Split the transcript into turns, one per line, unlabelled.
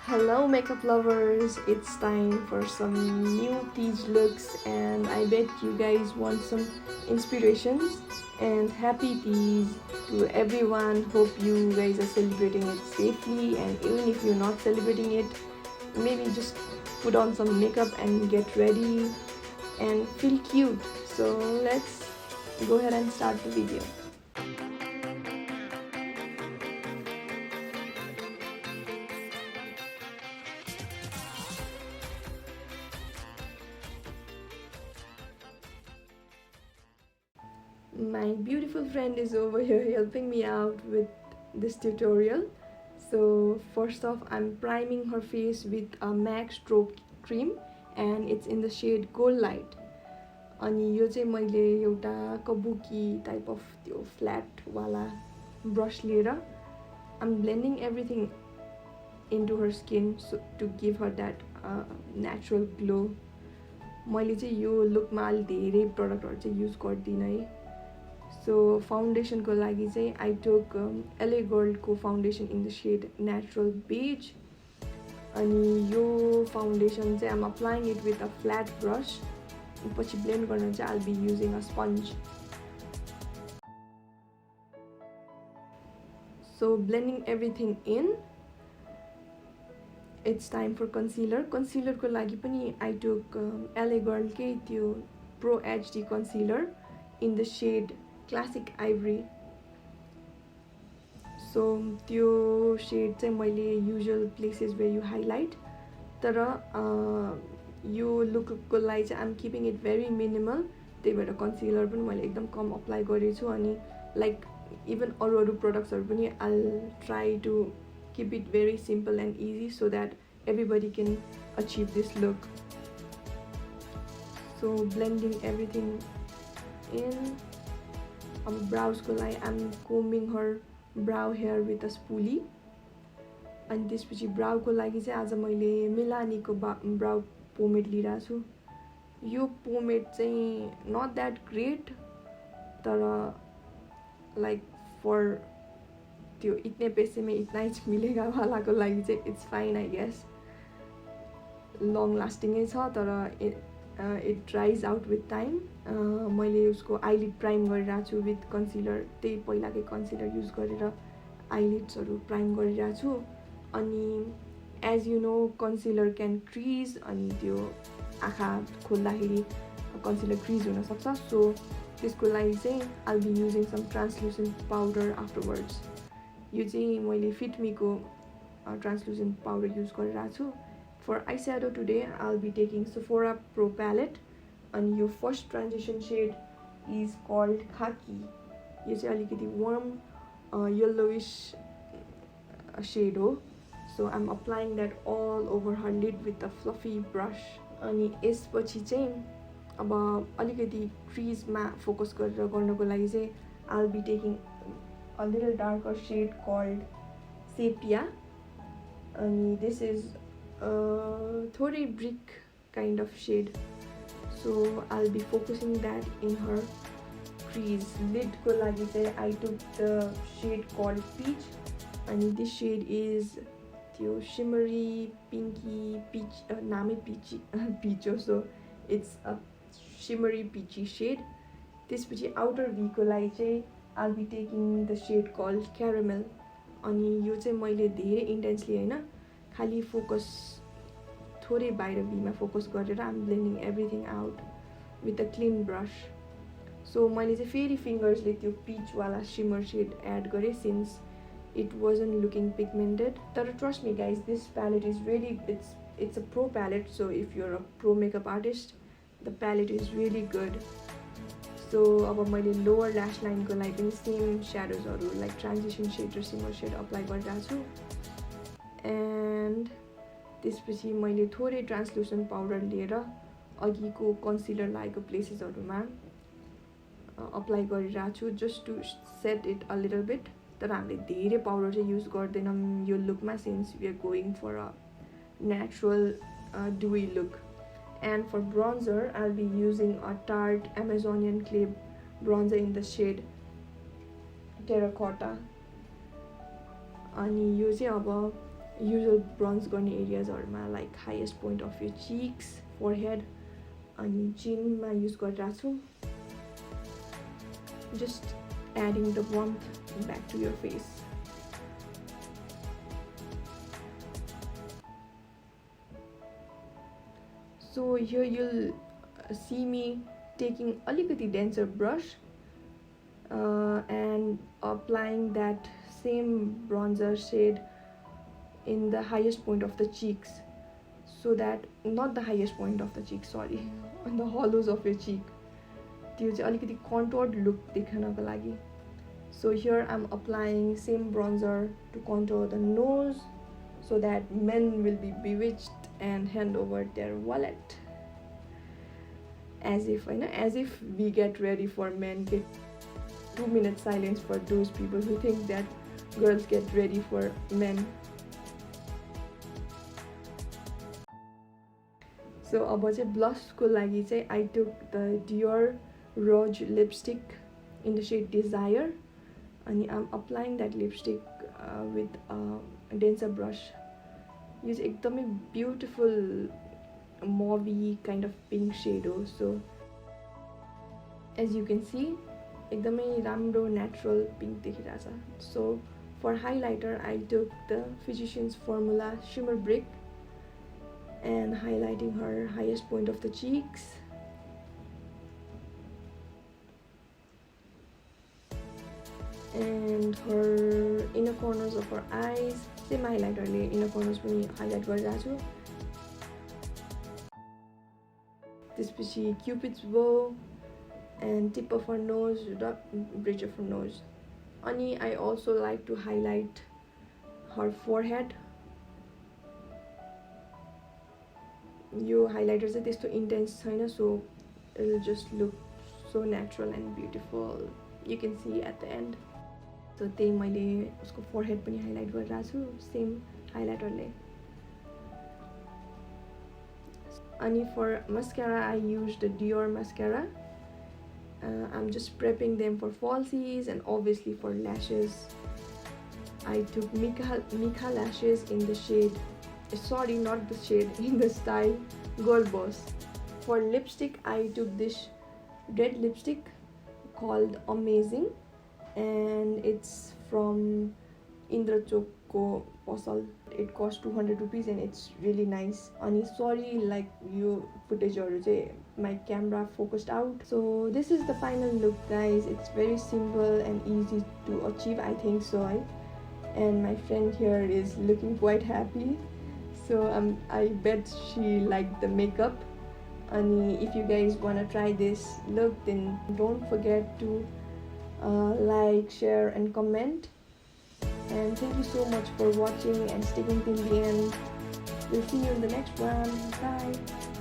Hello makeup lovers, it's time for some new Teej looks and I bet you guys want some inspirations and happy Teej to everyone. Hope you guys are celebrating it safely, and even if you're not celebrating it, maybe just put on some makeup and get ready and feel cute. So let's go ahead and start the video. My beautiful friend is over here helping me out with this tutorial. So first off, I'm priming her face with a MAC Strobe cream and it's in the shade Goldlite. अनि यो चाहिँ मैले एउटा कबुकी type of त्यो flat वाला brush लिएर I'm blending everything into her skin so to give her that natural glow. मैले चाहिँ यो लुकमा अलि धेरै प्रडक्टहरु चाहिँ युज गर्दिन है. So foundation को लागि चाहिँ I took LA Girl को foundation in the shade natural beige. अनि यो foundation चाहिँ I'm applying it with a flat brush. पछि blend गर्न चाहिँ I'll be using a sponge. So blending everything in, it's time for concealer. Concealer को लागि पनि I took LA Girl के त्यो Pro HD concealer in the shade Classic Ivory. So त्यो shade चाहिँ मैले usual places where you highlight. तर यो look को लागि चाहिँ I'm keeping it very minimal. त्यही भएर concealer पनि मैले एकदम कम apply गरेछु अनि like even अरू productsहरु पनि I'll try to keep it very simple and easy so that everybody can achieve this look. So blending everything in. Brows ko lai I'm combing her brow hair with a spoolie. And त्यसपछि brow को लागि चाहिँ आज मैले Milani को brow pomade लिइरा छु. यो pomade चाहिँ not that great, तर like for त्यो इतने पैसे में इतना ही मिलेगा वाला को लागि चाहिँ it's fine I guess. Long lasting है छ तर it dries out with time. मैले उसको eyelid prime गरिरा छु with concealer. त्यही पहिलाकै concealer use गरेर eyelids हरु prime गरिरा छु. अनि as you know concealer can crease अनि त्यो आँखा खोल्दाखेरि concealer crease हुन सक्छ. So त्यसको लागि चाहिँ I'll be using some translucent powder afterwards. यो चाहिँ मैले Fit Me को translucent powder use गरिरा छु. For eyeshadow today, I'll be taking Sephora Pro palette, and your first transition shade is called Khaki. This is a warm yellowish shade. So I'm applying that all over her lid with a fluffy brush. And this crease ma focus I'll be taking a little darker shade called Sepia. And this is थोड़ी brick kind of shade, so I'll be focusing that in her crease. Lid ko lagi चाहिँ I took the shade called Peach, and this shade is त्यो shimmery pinky peach, नामै peachy peach हो, so it's a shimmery peachy shade. त्यसपछि outer V को लागि चाहिँ I'll be taking the shade called Caramel. अनि यो चाहिँ मैले धेरै intensely हैन, खाली focus थोरै बाहिर भीमा focus गरेर I'm blending everything out with a clean brush. So मैले चाहिँ फेरि fingers ले त्यो peach वाला shimmer shade add गरे since it wasn't looking pigmented. तर trust me guys, this palette is really it's a pro palette, so if you're a pro makeup artist, the palette is really good. So अब मैले lower lash line को लागि पनि same shadows हरु like transition shade र shimmer shade apply गरिरा छु. And त्यसपछि मैले थोरै translucent powder लिएर अघिको concealer लागेको places हरुमा apply गरिरा छु just to set it a little bit. तर हामीले धेरै powder चाहिँ use गर्दैनौं यो lookमा since we are going for a natural dewy look. And for bronzer, I'll be using a Tarte Amazonian clay bronzer in the shade Terracotta. अनि यो चाहिँ अब usual bronze गर्ने एरियाजहरुमा like highest point of your cheeks, forehead अनि chin मा use गरिरहेको छु. Just adding the warmth back to your face. So here you'll see me taking alikati denser brush and applying that same bronzer shade in the highest point of the cheeks, so that not the highest point of the cheek, sorry, on the hollows of your cheek. त्यो चाहिँ अलिकति contoured look देखाउनको लागि. So here I'm applying same bronzer to contour the nose, so that men will be bewitched and hand over their wallet. As if, as if we get ready for men. Get 2-minute silence for those people who think that girls get ready for men. So अब चाहिँ blush को लागि चाहिँ I took the Dior Rouge lipstick in the shade Desir, and I'm applying that lipstick with a denser brush. Use एकदमै beautiful mauve kind of pink shade हो. So as you can see, एकदमै राम्रो natural pink देखिरहेछ. So for highlighter, I took the Physicians Formula Shimmer Brick and highlighting her highest point of the cheeks. And her inner corners of her eyes. Same highlighter le inner corners पनि highlight गरिरहेको छु. त्यसपछि Cupid's bow and tip of her nose, bridge of her nose. Ani I also like to highlight her forehead. Yo highlighter चाहिँ त्यस्तो intense छैन, so it will just look so natural and beautiful. You can see at the end. So त्यही मैले उसको forehead पनि highlight गरिरहेको छु same highlighter ले. Ani for mascara, I used the Dior mascara. I'm just prepping them for falsies, and obviously for lashes I took Mikhah Lashes in the shade, sorry, not the shade, in the style GirlBoss. For lipstick, I took this red lipstick called Amazing, and it's from Indrachokko Posal. It cost 200 rupees and it's really nice. Ani sorry, like you footage or my camera focused out. So this is the final look, guys. It's very simple and easy to achieve, I think so. And my friend here is looking quite happy. So I bet she liked the makeup. And if you guys wanna try this look, then don't forget to like, share and comment. And thank you so much for watching and sticking till the end. We'll see you in the next one. Bye.